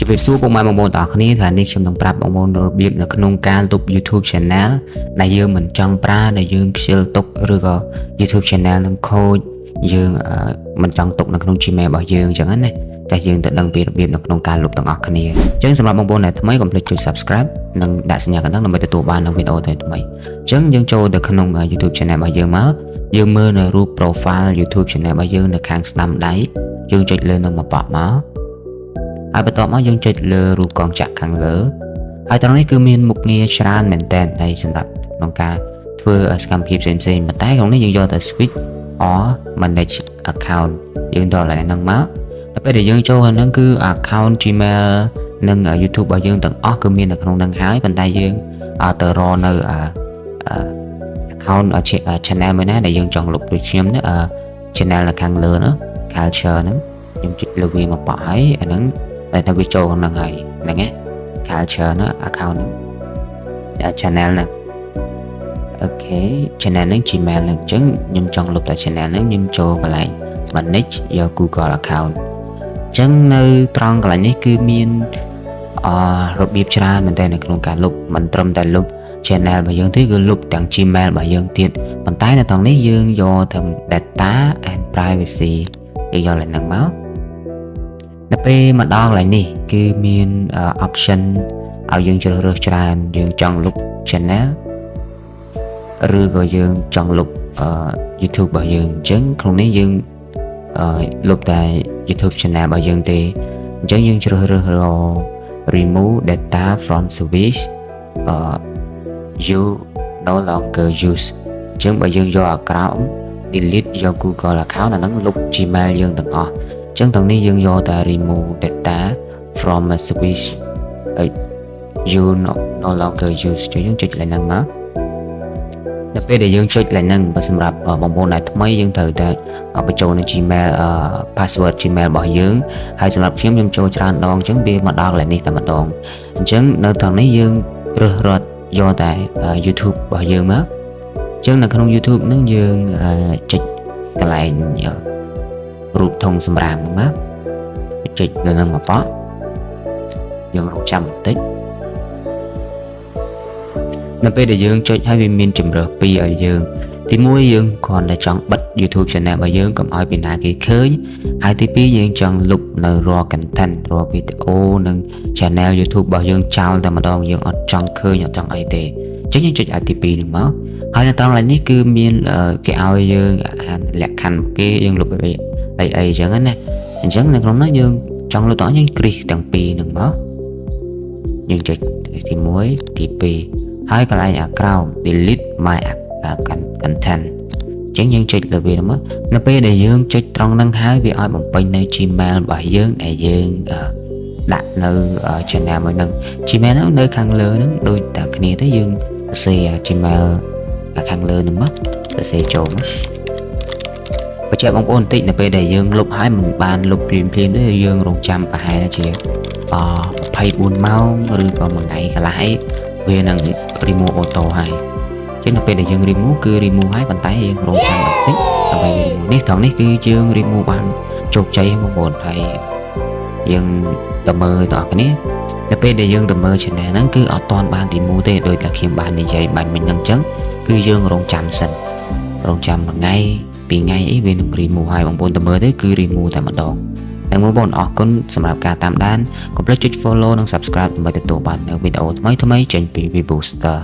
จะเป็นสู้ประมาณบางบนต่อคนี้ฐานนี้ชมต้องปรับบางบนระเบียบในขนมการตุบ YouTube Channel ในยืมเหมือนจังปลาในยืมเชียร์ตกหรือก็ YouTube Channel นั่งโคยืมมันจังตกในขนม Gmail บ่ยืมจังนั้นเลยแต่ยืมแต่ดังปีระเบียบในขนมการลบต่างออกคนี้จึงสำหรับบางบนเนี่ยทำไมก็ไม่จุด subscribe นั่งได้สัญญากันตั้งนำไปตัวบ้านในวิดีโอทำไมจึงยังโจเด็กขนม YouTube Channel บ่ยืมมายืมมือในรูปโปรไฟล์ YouTube Channel บ่ยืมในข้างสนามได้ยืมจุดเลยนั่งมาปะมาហើយបន្ទាប់មកយើងចុចលើរូបកងចក្រខាងលើហើយត្រង់នេះគឺមានមុខងារច្រើនមែនតើហើយសម្រាប់ក្នុងការធ្វើសកម្មភាពផ្សេងៗប៉ុន្តែក្នុងនេះយើងយកតែ switch or manage account យើងដល់កន្លែងហ្នឹងមកដល់ពេលដែលយើងចូលខាងហ្នឹងគឺ account Gmail និង YouTube របស់យើងទាំងអស់គឺមាននៅក្នុងហ្នឹងហើយប៉ុន្តែយើងទៅរកនៅ account channel មួយណាដែលយើងចង់លុបដូចខ្ញុំនេះ channel នៅខាងលើហ្នឹង culture ហ្នឹងខ្ញុំចុចលើវាមកបកហើយអាហ្នឹងតែថាវាចូលក្នុងហើយហ្នឹងឯង culture ហ្នឹង account ហ្នឹង channel ហ្នឹងអូខេ channel ហ្នឹង Gmail ហ្នឹងអញ្ចឹងខ្ញុំចង់លុបតែ channel ហ្នឹងខ្ញុំចូលកន្លែង manage យក Google account អញ្ចឹងនៅត្រង់កន្លែងនេះគឺមានរបៀបច្រើនមែនតើនៅក្នុងការលុបមិនត្រឹមតែលុប channel របស់យើងទេគឺលុបទាំង Gmail របស់យើងទៀតប៉ុន្តែនៅត្រង់នេះយើងយកទៅ data and privacy យើងយកឡើងហ្នឹងមកដល់ពេលមកដល់កន្លែងនេះគឺមាន option ឲ្យយើងជ្រើសរើសច្រើនយើងចង់លុប channel ឬក៏យើងចង់លុប YouTube របស់យើងអញ្ចឹងក្នុងនេះយើងលុបតែ YouTube channel របស់យើងទេអញ្ចឹងយើងជ្រើសរើស remove data from service you no longer use អញ្ចឹងបើយើងយកអាក្រោម delete យក Google account អាហ្នឹងលុប Gmail យើងទាំងអស់អញ្ចឹងទាំងនេះយើងយកតែ remove data from a service you no longer use យើងចុចឡើងហ្នឹងមកដល់ពេលដែលយើងចុចឡើងហ្នឹងបើសម្រាប់បងប្អូនដែលថ្មីយើងត្រូវតែបញ្ចូលនៅ Gmail password Gmail របស់យើងហើយសម្រាប់ខ្ញុំចូលច្រើនដងអញ្ចឹងវាមកដល់កន្លែងនេះតែម្ដងអញ្ចឹងនៅត្រង់នេះយើងរើសរត់យកតែ YouTube របស់យើងមកអញ្ចឹងនៅក្នុង YouTube ហ្នឹងយើងចុចកន្លែងរូបធុងសម្រាមហ្នឹងមកចុចនៅនឹងមកបកយើងរងចាំបន្តិចនៅពេលដែលយើងចុចហើយវាមានជម្រើសពីរឲ្យយើងទី1យើងគ្រាន់តែចង់បិទ YouTube channel របស់យើងកុំឲ្យពីណាគេឃើញហើយទី2យើងចង់លុបនៅរាល់ content រាល់វីដេអូនិង channel YouTube របស់យើងចោលតែម្ដងយើងអត់ចង់ឃើញអត់ចង់អីទេអញ្ចឹងយើងចុចឲ្យទី2ហ្នឹងមកហើយនៅត្រង់នេះគឺមានគេឲ្យយើងអានលក្ខខណ្ឌគេយើងលុបអីអញ្ចឹងណាអញ្ចឹងនៅក្នុងនោះយើងចង់លុបតោះយើងគ្រីសទាំងពីរហ្នឹងមកយើងចុចទី1ទី2ហើយកន្លែងអាក្រោម delete my content អញ្ចឹងយើងចុចលើវាមកនៅពេលដែលយើងចុចត្រង់ហ្នឹងហើយវាឲ្យបំពេញនៅ Gmail របស់យើងដែលយើងដាក់នៅ channel មួយហ្នឹង Gmail ហ្នឹងនៅខាងលើហ្នឹងដូចតែគ្នាទៅយើងសរសេរ Gmail ខាងលើហ្នឹងមកសរសេរចូលមកបញ្ជាក់បងប្អូនបន្តិចនៅពេលដែលយើងលុបហើយមិនបានលុបភ្លាមៗទេយើងរងចាំប្រហែលជា24ម៉ោងឬក៏មួយថ្ងៃកន្លះវានឹង remove auto ហើយចឹងនៅពេលដែលយើង remove គឺ remove ហើយប៉ុន្តែយើងរងចាំបន្តិចដើម្បី remove នេះត្រង់នេះគឺយើង remove បានជោគជ័យបងប្អូនហើយយើងទៅមើលតើគ្នានៅពេលដែលយើងទៅមើល channel ហ្នឹងគឺអត់ទាន់បាន remove ទេដោយតែខ្ញុំបាននិយាយបាញ់មិញហ្នឹងអញ្ចឹងគឺយើងរងចាំសិនរងចាំមួយថ្ងៃពីរថ្ងៃអីវានឹង remove ហើយបងប្អូនទៅមើលទៅគឺ remove តែម្ដងតែបងប្អូនអរគុណសម្រាប់ការតាមដានកុំភ្លេចចុច follow និង subscribe ដើម្បីទទួលបាននូវវីដេអូថ្មីៗចេញពី Vbooster